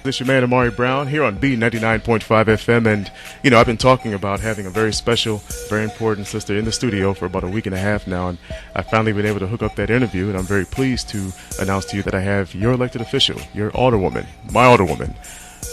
This is your man Amari Brown here on B99.5 FM, and I've been talking about having a very special, very important sister in the studio for about a week and a half now, and I've finally been able to hook up that interview, and I'm very pleased to announce to you that I have your elected official, your Alderwoman, my Alderwoman,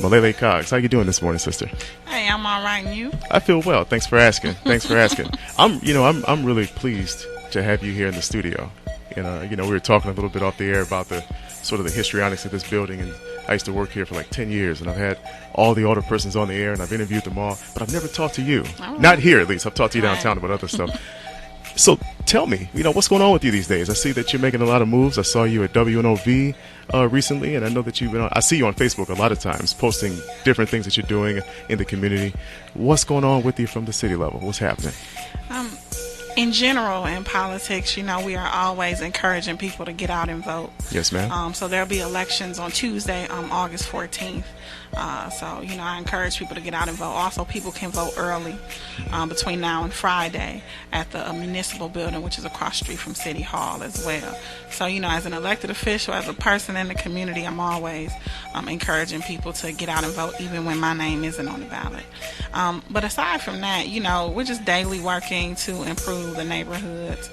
Milele A. Coggs. How you doing this morning, sister? Hey, I'm all right, and you? I feel well. Thanks for asking. I'm really pleased to have you here in the studio. And we were talking a little bit off the air about the sort of the histrionics of this building, and I used to work here for like 10 years, and I've had all the older persons on the air, and I've interviewed them all, but I've never talked to you. Oh. Not here, at least. I've talked to you downtown about other stuff. So tell me, what's going on with you these days? I see that you're making a lot of moves. I saw you at WNOV recently, and I know that I see you on Facebook a lot of times, posting different things that you're doing in the community. What's going on with you from the city level? What's happening? In general, in politics, we are always encouraging people to get out and vote. Yes, ma'am. So there'll be elections on Tuesday, August 14th. I encourage people to get out and vote. Also, people can vote early between now and Friday at the municipal building, which is across the street from City Hall as well. So, as an elected official, as a person in the community, I'm always encouraging people to get out and vote, even when my name isn't on the ballot. But aside from that, we're just daily working to improve the neighborhoods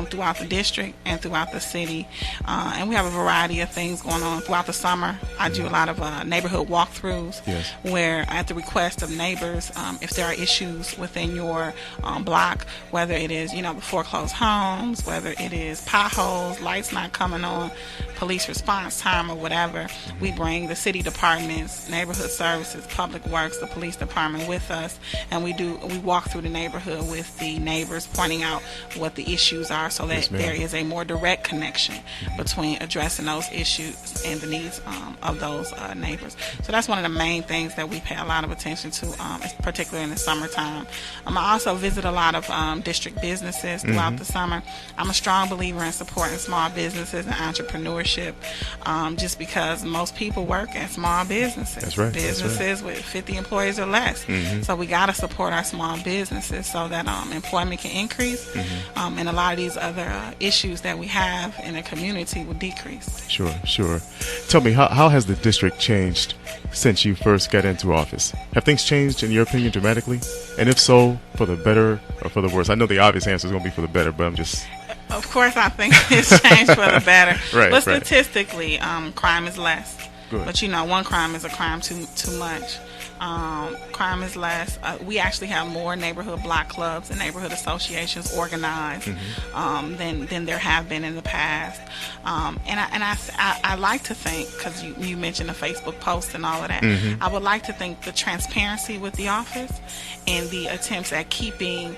throughout the district and throughout the city. And we have a variety of things going on throughout the summer. I do a lot of neighborhood walkthroughs, yes, where at the request of neighbors, if there are issues within your block, whether it is, the foreclosed homes, whether it is potholes, lights not coming on, police response time, or whatever, we bring the city departments, neighborhood services, public works, the police department with us, and we walk through the neighborhood with the neighbors, pointing out what the issues are, so that yes, there is a more direct connection between addressing those issues and the needs of those neighbors. So that's one of the main things that we pay a lot of attention to, particularly in the summertime. I also visit a lot of district businesses throughout the summer. I'm a strong believer in supporting small businesses and entrepreneurship, just because most people work at small businesses. That's right. Businesses with 50 employees or less. So we got to support our small businesses so that employment can increase, and a lot of these other issues that we have in the community will decrease. Sure. Tell me, how has the district changed since you first got into office? Have things changed, in your opinion, dramatically? And if so, for the better or for the worse? I know the obvious answer is going to be for the better, but I'm just... Of course, I think it's changed for the better. Right, but statistically, crime is less. Good. But one crime is a crime too much. Crime is less. We actually have more neighborhood block clubs and neighborhood associations organized than there have been in the past. I like to think, because you mentioned the Facebook post and all of that, I would like to think the transparency with the office and the attempts at keeping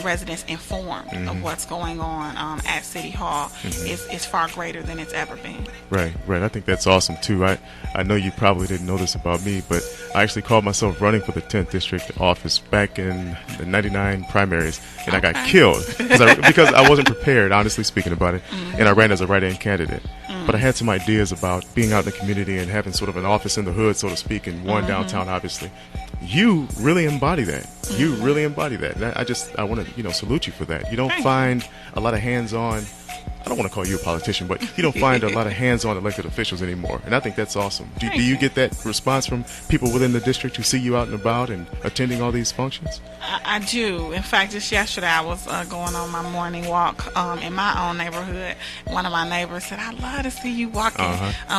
residents informed of what's going on at City Hall is far greater than it's ever been. Right. I think that's awesome too. I know you probably didn't know this about me, but I actually called myself running for the 10th district office back in the 99 primaries, and I got killed because I wasn't prepared, honestly speaking, about it, and I ran as a write-in candidate. But I had some ideas about being out in the community and having sort of an office in the hood, so to speak, and one downtown, obviously. You really embody that. You really embody that. And I want to, salute you for that. You don't find a lot of hands-on, I don't want to call you a politician, but you don't find a lot of hands-on elected officials anymore. And I think that's awesome. Do you get that response from people within the district who see you out and about and attending all these functions? I do. In fact, just yesterday I was going on my morning walk in my own neighborhood. One of my neighbors said, "I'd love to see you walking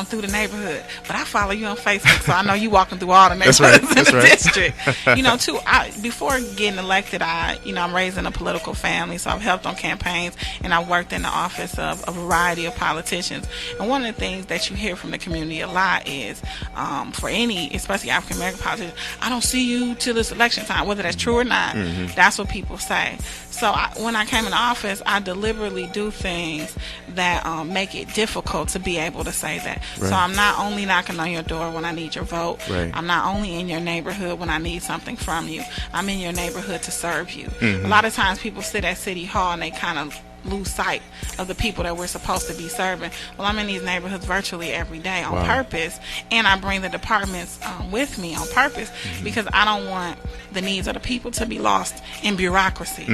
through the neighborhood, but I follow you on Facebook, so I know you walking through all the neighborhoods in the district." Too. Before getting elected, I'm raised in a political family, so I've helped on campaigns, and I worked in the office of a variety of politicians. And one of the things that you hear from the community a lot is, for any, especially African American politicians, "I don't see you till it's election time," whether that's true or not. That's what people say. So when I came in office, I deliberately do things that make it difficult to be able to say that. Right. So I'm not only knocking on your door when I need your vote. Right. I'm not only in your neighborhood when I need something from you. I'm in your neighborhood to serve you. A lot of times people sit at City Hall and they kind of lose sight of the people that we're supposed to be serving. Well, I'm in these neighborhoods virtually every day on purpose, and I bring the departments with me on purpose because I don't want the needs of the people to be lost in bureaucracy.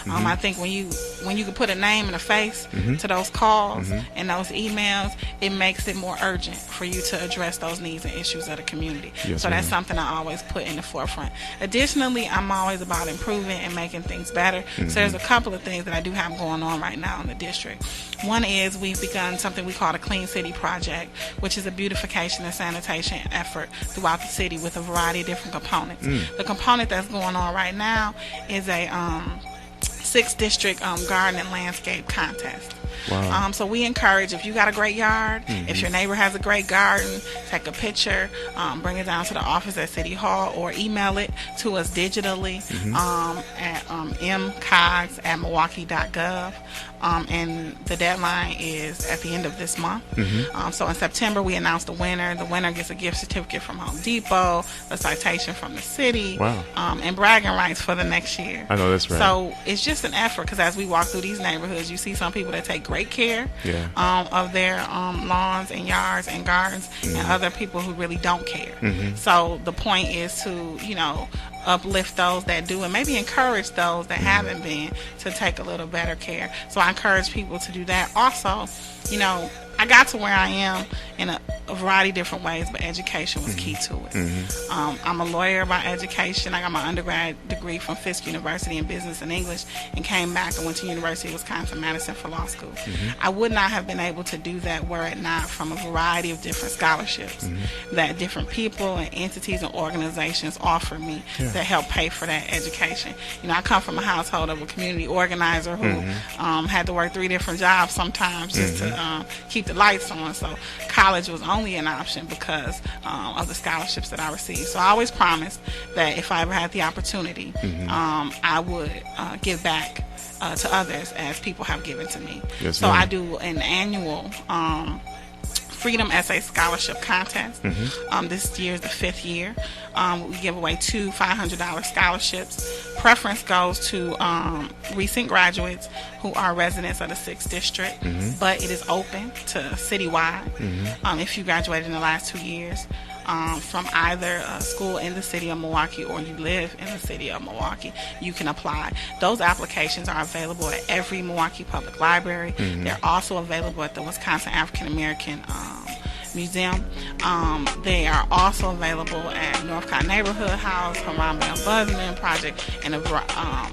I think when you can put a name and a face to those calls and those emails, it makes it more urgent for you to address those needs and issues of the community. So that's something I always put in the forefront. Additionally, I'm always about improving and making things better. So there's a couple of things that I do have going on right now in the district. One is we've begun something we call the Clean City Project, which is a beautification and sanitation effort throughout the city with a variety of different components. The component that's going on right now is a 6th district garden and landscape contest. So we encourage, if you got a great yard, if your neighbor has a great garden, take a picture, bring it down to the office at City Hall, or email it to us digitally at mcoggs@milwaukee.gov. And the deadline is at the end of this month. So in September, we announced the winner. The winner gets a gift certificate from Home Depot, a citation from the city, and bragging rights for the next year. I know that's right. So it's just an effort, because as we walk through these neighborhoods, you see some people that take great care of their lawns and yards and gardens, and other people who really don't care. So the point is to, uplift those that do, and maybe encourage those that haven't been to take a little better care. So I encourage people to do that. Also, I got to where I am in a variety of different ways, but education was key to it. I'm a lawyer by education. I got my undergrad degree from Fisk University in Business and English, and came back and went to University of Wisconsin-Madison for law school. I would not have been able to do that were it not from a variety of different scholarships that different people and entities and organizations offer me that help pay for that education. I come from a household of a community organizer who had to work 3 different jobs sometimes just to keep the lights on. So college was only an option because of the scholarships that I received. So I always promised that if I ever had the opportunity, I would give back to others as people have given to me. So I do an annual Freedom Essay Scholarship Contest. This year is the 5th year. We give away 2 $500 scholarships. Preference goes to recent graduates who are residents of the 6th district, but it is open to citywide. If you graduated in the last 2 years from either a school in the city of Milwaukee or you live in the city of Milwaukee, you can apply. Those applications are available at every Milwaukee Public Library. They're also available at the Wisconsin African American Museum. They are also available at Northcott Neighborhood House, Harambe Ombudsman Project, and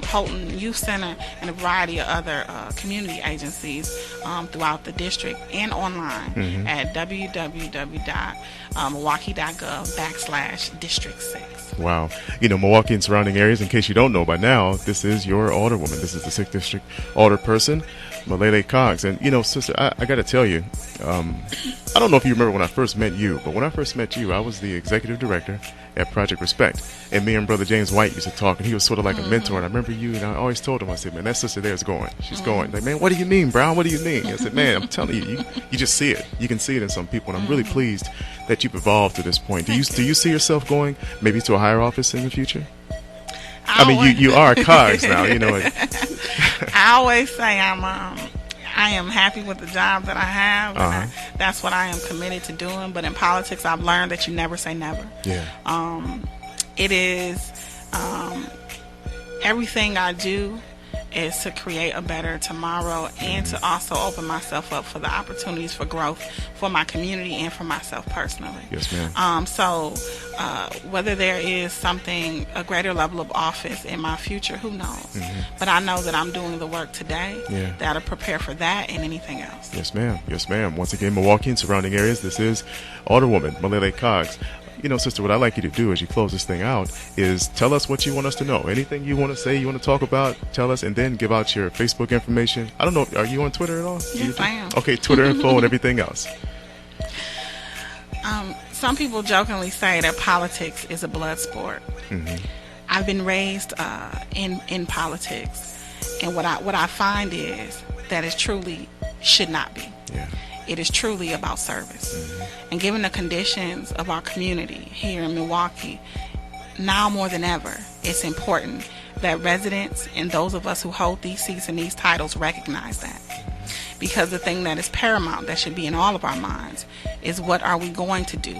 Houghton Youth Center, and a variety of other community agencies throughout the district, and online at www.milwaukee.gov/District 6. Wow. Milwaukee and surrounding areas, in case you don't know by now, this is your alderwoman. This is the 6th District alderperson, Milele A. Coggs. And, sister, I got to tell you, I don't know if you remember when I first met you, but when I first met you, I was the executive director at Project Respect. And me and Brother James White used to talk, and he was sort of like a mentor. And I remember you, and I always told him, I said, man, that sister there is going. She's going. Like, man, what do you mean, Brown? What do you mean? I said, man, I'm telling you, you just see it. You can see it in some people, and I'm really pleased that you've evolved to this point. Do you see yourself going maybe to a higher office in the future? I mean, you are Coggs now, I always say I am happy with the job that I have. And that's what I am committed to doing. But in politics, I've learned that you never say never. It is everything I do is to create a better tomorrow, and to also open myself up for the opportunities for growth for my community and for myself personally. Yes, ma'am. So whether there is a greater level of office in my future, who knows? But I know that I'm doing the work today that'll prepare for that and anything else. Yes, ma'am. Yes, ma'am. Once again, Milwaukee and surrounding areas, this is Alderwoman Milele A. Coggs. Sister, what I'd like you to do as you close this thing out is tell us what you want us to know. Anything you want to say, you want to talk about, tell us, and then give out your Facebook information. I don't know, are you on Twitter at all? Yes, I am. Okay, Twitter info and everything else. Some people jokingly say that politics is a blood sport. I've been raised in politics, and what I find is that it truly should not be. It is truly about service. And given the conditions of our community here in Milwaukee, now more than ever, it's important that residents and those of us who hold these seats and these titles recognize that. Because the thing that is paramount, that should be in all of our minds, is what are we going to do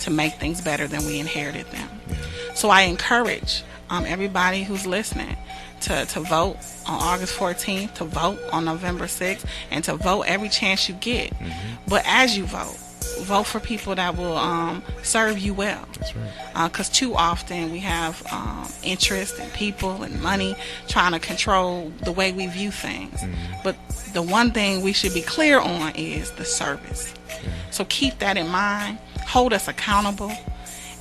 to make things better than we inherited them. So I encourage everybody who's listening to vote on August 14th, to vote on November 6th, and to vote every chance you get. But as you vote for people that will serve you well. That's right. Because too often we have interest in people and money trying to control the way we view things. But the one thing we should be clear on is the service. So keep that in mind. Hold us accountable.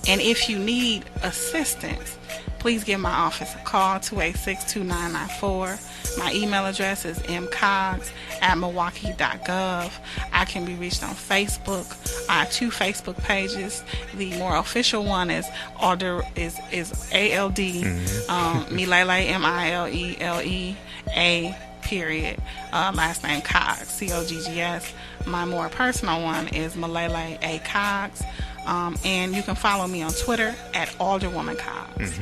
And if you need assistance, please give my office a call, 286-2994. My email address is mcoggs@milwaukee.gov. I can be reached on Facebook. I have 2 Facebook pages. The more official one is ALD, Milele, Milele A, period. Last name Coggs, Coggs. My more personal one is Milele A Coggs. And you can follow me on Twitter at Alderwoman Coggs.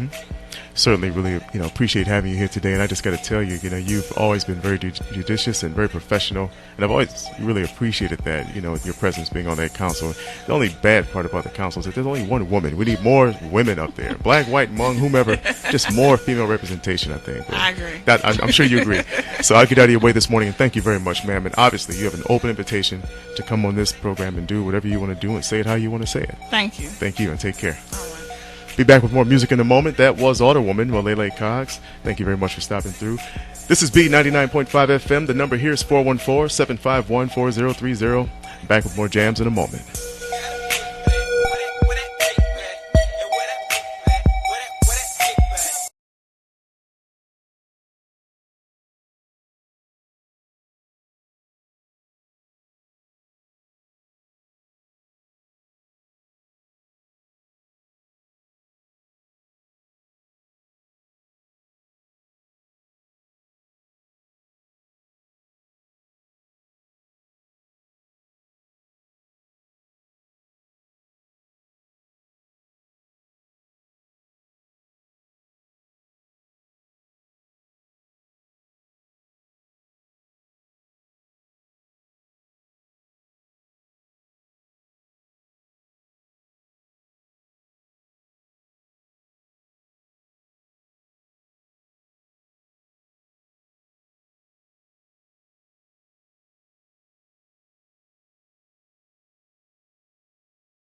Certainly really appreciate having you here today, and I just got to tell you, you've always been very judicious and very professional, and I've always really appreciated that, your presence being on that council. The only bad part about the council is that there's only one woman. We need more women up there, black, white, Hmong, whomever, just more female representation, I think. I agree. I'm sure you agree. So I'll get out of your way this morning, and thank you very much, ma'am. And obviously you have an open invitation to come on this program and do whatever you want to do and say it how you want to say it. Thank you. Thank you, and take care. All right. Be back with more music in a moment. That was Alderwoman Milele Coggs. Thank you very much for stopping through. This is B99.5 FM. The number here is 414-751-4030. Back with more jams in a moment.